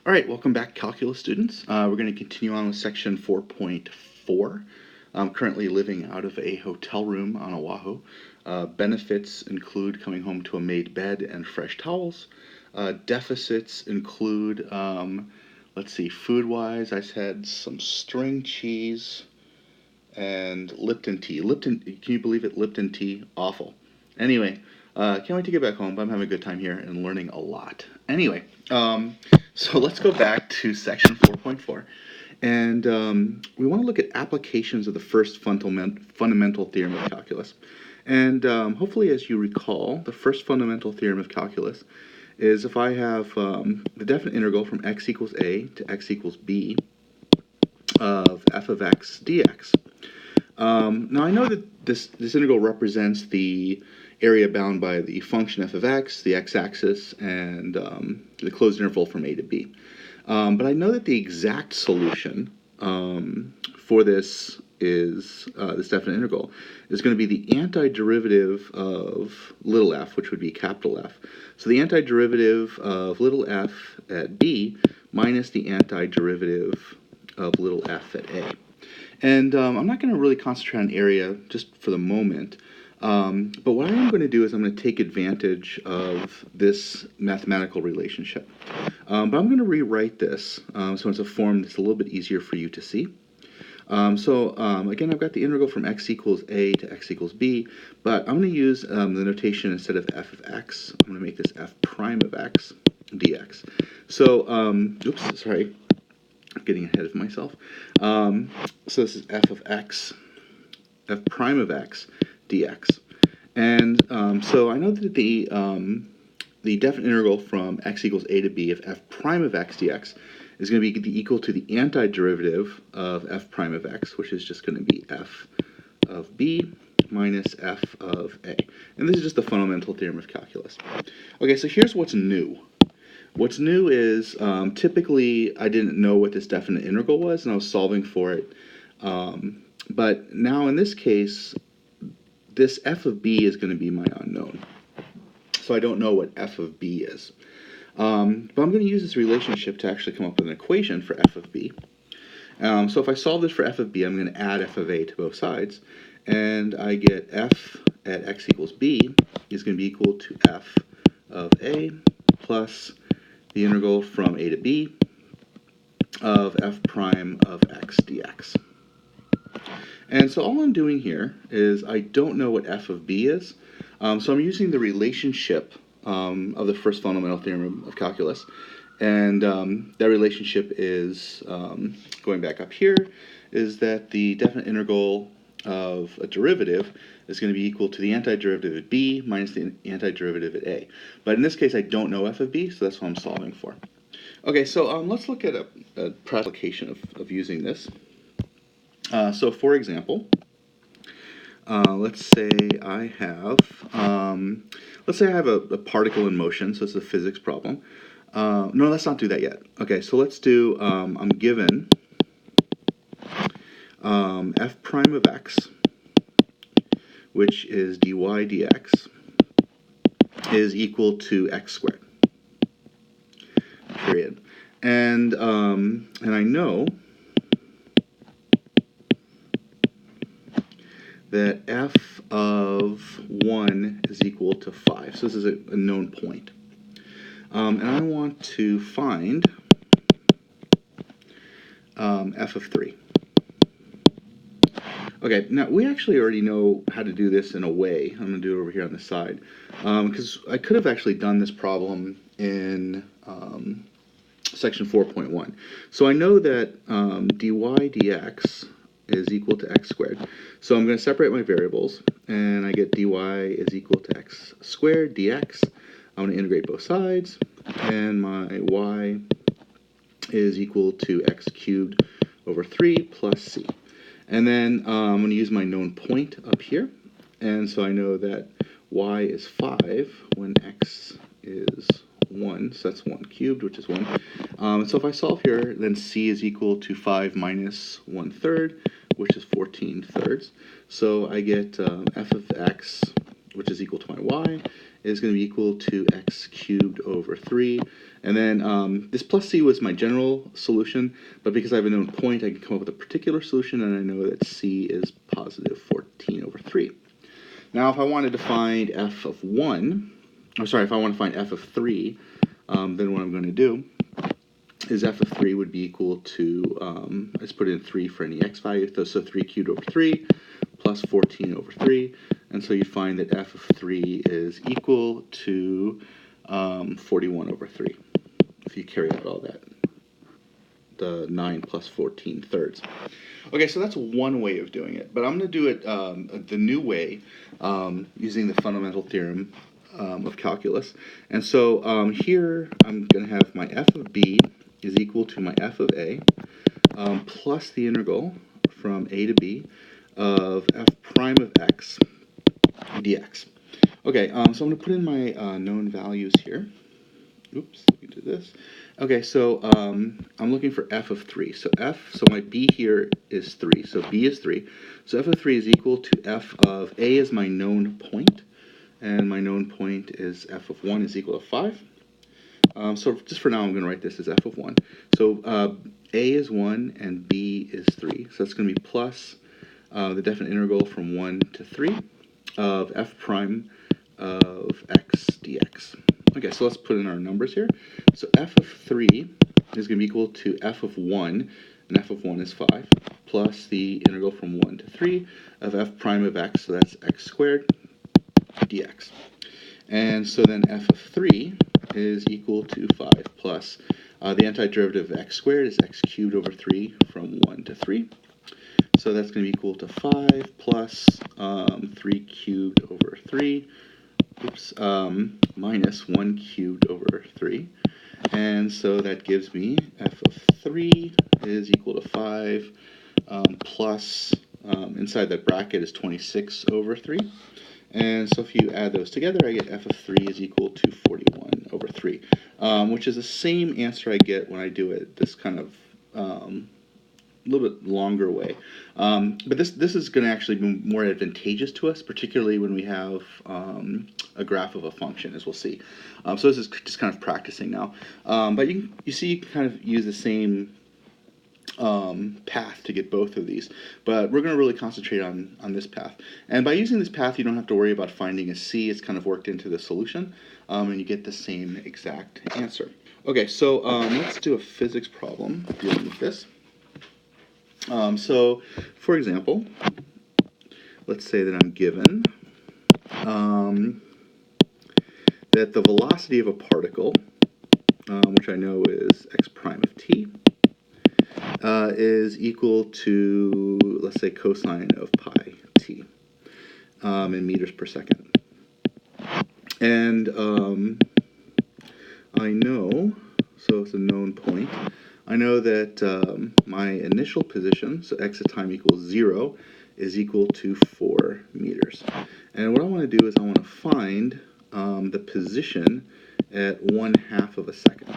All right, welcome back, calculus students. We're going to continue on with section 4.4. I'm currently living out of a hotel room on Oahu. Benefits include coming home to a made bed and fresh towels. Deficits include, let's see, food-wise, I had some string cheese and Lipton tea. Lipton, can you believe it? Lipton tea, awful. Anyway, can't wait to get back home, but I'm having a good time here and learning a lot. Anyway, so let's go back to section 4.4. And we want to look at applications of the first fundamental theorem of calculus. And hopefully, as you recall, the first fundamental theorem of calculus is if I have the definite integral from x equals a to x equals b of f of x dx. Now I know that this integral represents the area bound by the function f of x, the x-axis, and the closed interval from a to b. But I know that the exact solution for this is this definite integral is going to be the antiderivative of little f, which would be capital F. So the antiderivative of little f at b minus the antiderivative of little f at a. And I'm not going to really concentrate on area just for the moment. But what I am going to do is I'm going to take advantage of this mathematical relationship. But I'm going to rewrite this so it's a form that's a little bit easier for you to see. Again, I've got the integral from x equals a to x equals b, but I'm going to use the notation instead of f of x. I'm going to make this f prime of x dx. So, oops, sorry. Getting ahead of myself. So this is f of x, f prime of x dx. And so I know that the definite integral from x equals a to b of f prime of x dx is going to be equal to the antiderivative of f prime of x, which is just going to be f of b minus f of a. And this is just the fundamental theorem of calculus. Okay, so here's what's new. What's new is typically I didn't know what this definite integral was, and I was solving for it. But now in this case, this f of b is going to be my unknown. So I don't know what f of b is. But I'm going to use this relationship to actually come up with an equation for f of b. So if I solve this for f of b, I'm going to add f of a to both sides. And I get f at x equals b is going to be equal to f of a plus the integral from a to b of f prime of x dx. And so all I'm doing here is I don't know what f of b is, so I'm using the relationship of the first fundamental theorem of calculus, and that relationship is, going back up here, is that the definite integral of a derivative is going to be equal to the antiderivative at b minus the antiderivative at a. But in this case, I don't know f of b, so that's what I'm solving for. Okay, so let's look at a practical application of using this. So for example, let's say I have a particle in motion, so it's a physics problem. No, let's not do that yet. Okay, so let's do, I'm given f prime of x, which is dy dx, is equal to x squared, period. And I know that f of 1 is equal to 5. So this is a known point. And I want to find f of 3. Okay, now we actually already know how to do this in a way. I'm going to do it over here on the side. Because I could have actually done this problem in section 4.1. So I know that dy dx is equal to x squared. So I'm going to separate my variables, and I get dy is equal to x squared dx. I'm going to integrate both sides, and my y is equal to x cubed over 3 plus c. And then I'm going to use my known point up here, and so I know that y is 5 when x is 1, so that's 1 cubed, which is 1. So if I solve here, then c is equal to 5 minus 1/3, which is 14 thirds. So I get f of x, which is equal to my y, is going to be equal to x cubed over 3. And then this plus c was my general solution, but because I have a known point, I can come up with a particular solution, and I know that c is positive 14 over 3. Now, if I wanted to find f of 1, if I want to find f of 3, then what I'm going to do is f of 3 would be equal to, let's put in 3 for any x value, so 3 cubed over 3 plus 14 over 3, and so you find that f of 3 is equal to 41 over 3, if you carry out all that, the 9 plus 14 thirds. Okay, so that's one way of doing it, but I'm going to do it the new way, using the fundamental theorem of calculus. And so here I'm going to have my f of b is equal to my f of a plus the integral from a to b of f prime of x dx. Okay, so I'm going to put in my known values here. Oops, let me do this. Okay, so I'm looking for f of 3. So my b here is 3. So b is 3. So f of 3 is equal to f of a is my known point, and my known point is f of 1 is equal to 5. So just for now, I'm going to write this as f of 1. So a is 1 and b is 3. So that's going to be plus the definite integral from 1 to 3 of f prime of x dx. Okay, so let's put in our numbers here. So f of 3 is going to be equal to f of 1, and f of 1 is 5, plus the integral from 1 to 3 of f prime of x, so that's x squared dx. And so then f of 3 is equal to 5 plus the antiderivative of x squared is x cubed over 3 from 1 to 3. So that's going to be equal to 5 plus 3 cubed over 3, minus 1 cubed over 3. And so that gives me f of 3 is equal to 5 plus, inside that bracket is 26 over 3. And so if you add those together, I get f of 3 is equal to 41 over 3, which is the same answer I get when I do it this kind of a little bit longer way. But this is going to actually be more advantageous to us, particularly when we have a graph of a function, as we'll see. So this is just kind of practicing now. But you see you can kind of use the same path to get both of these, but we're going to really concentrate on this path. And by using this path, you don't have to worry about finding a c. It's kind of worked into the solution, and you get the same exact answer. Okay, so let's do a physics problem dealing with this. So, for example, let's say that I'm given that the velocity of a particle, which I know is x prime of t, is equal to, let's say, cosine of pi t in meters per second. And I know, so it's a known point, I know that my initial position, so x at time equals 0, is equal to 4 meters. And what I want to do is I want to find the position at 1/2 of a second.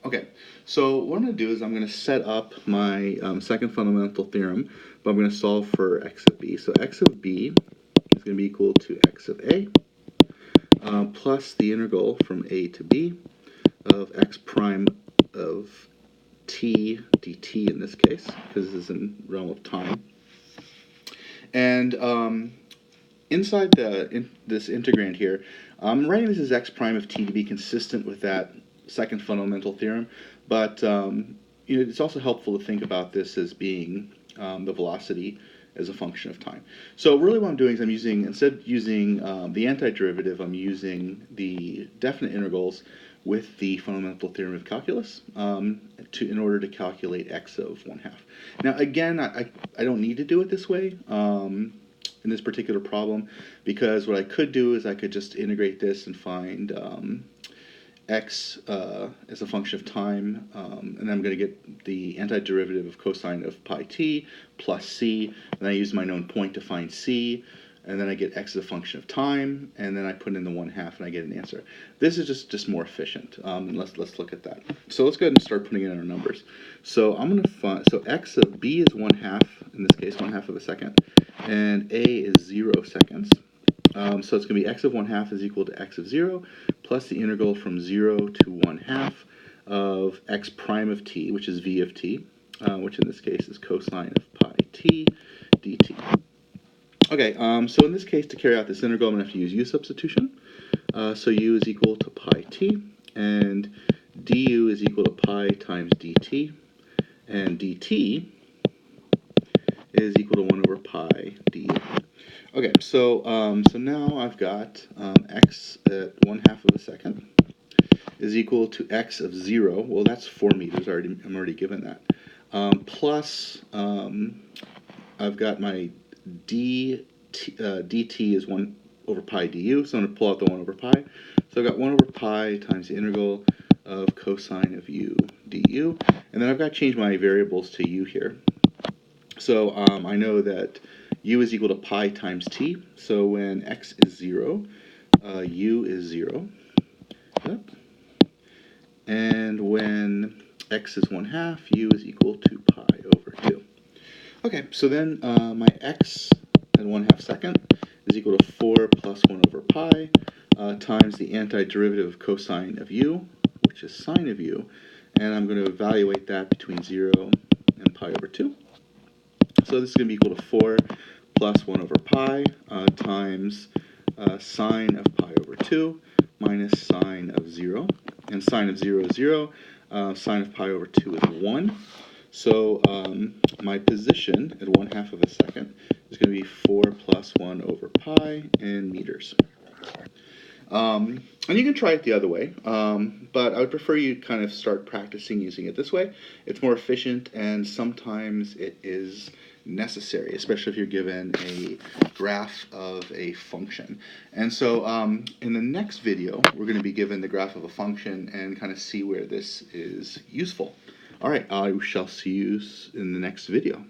Okay, so what I'm going to do is I'm going to set up my second fundamental theorem, but I'm going to solve for x of b. So x of b is going to be equal to x of a plus the integral from a to b of x prime of t dt in this case, because this is in realm of time. And inside this integrand here, I'm writing this as x prime of t to be consistent with that second fundamental theorem, but it's also helpful to think about this as being the velocity as a function of time. So really what I'm doing is I'm using, instead of using the antiderivative, I'm using the definite integrals with the fundamental theorem of calculus in order to calculate x of 1/2. Now again, I don't need to do it this way in this particular problem, because what I could do is I could just integrate this and find x as a function of time, and I'm going to get the antiderivative of cosine of pi t plus c, and I use my known point to find c, and then I get x as a function of time, and then I put in the 1/2 and I get an answer. This is just more efficient, and let's look at that. So let's go ahead and start putting in our numbers. So I'm going to find, so x of b is 1/2, in this case 1/2 of a second, and a is 0 seconds. So it's going to be x of 1/2 is equal to x of 0 plus the integral from 0 to 1/2 of x prime of t, which is v of t, which in this case is cosine of pi t dt. Okay, so in this case, to carry out this integral, I'm going to have to use u substitution. So u is equal to pi t, and du is equal to pi times dt, and dt is equal to 1 over pi du. Okay, so now I've got x at 1/2 of a second is equal to x of 0. Well, that's 4 meters. I'm already given that. Plus, I've got my dt is 1 over pi du, so I'm going to pull out the 1 over pi. So I've got 1 over pi times the integral of cosine of u du. And then I've got to change my variables to u here. So I know that u is equal to pi times t. So when x is 0, u is 0. Yep. And when x is 1/2, u is equal to pi over 2. Okay, so then my x at 1/2 second is equal to 4 plus 1 over pi times the antiderivative of cosine of u, which is sine of u, and I'm going to evaluate that between 0 and pi over 2. So this is going to be equal to 4 plus 1 over pi times sine of pi over 2 minus sine of 0. And sine of 0 is 0. Sine of pi over 2 is 1. So my position at 1/2 of a second is going to be 4 plus 1 over pi in meters. And you can try it the other way, but I would prefer you kind of start practicing using it this way. It's more efficient, and sometimes it is necessary, especially if you're given a graph of a function. And so in the next video, we're going to be given the graph of a function and kind of see where this is useful. All right, I shall see you in the next video.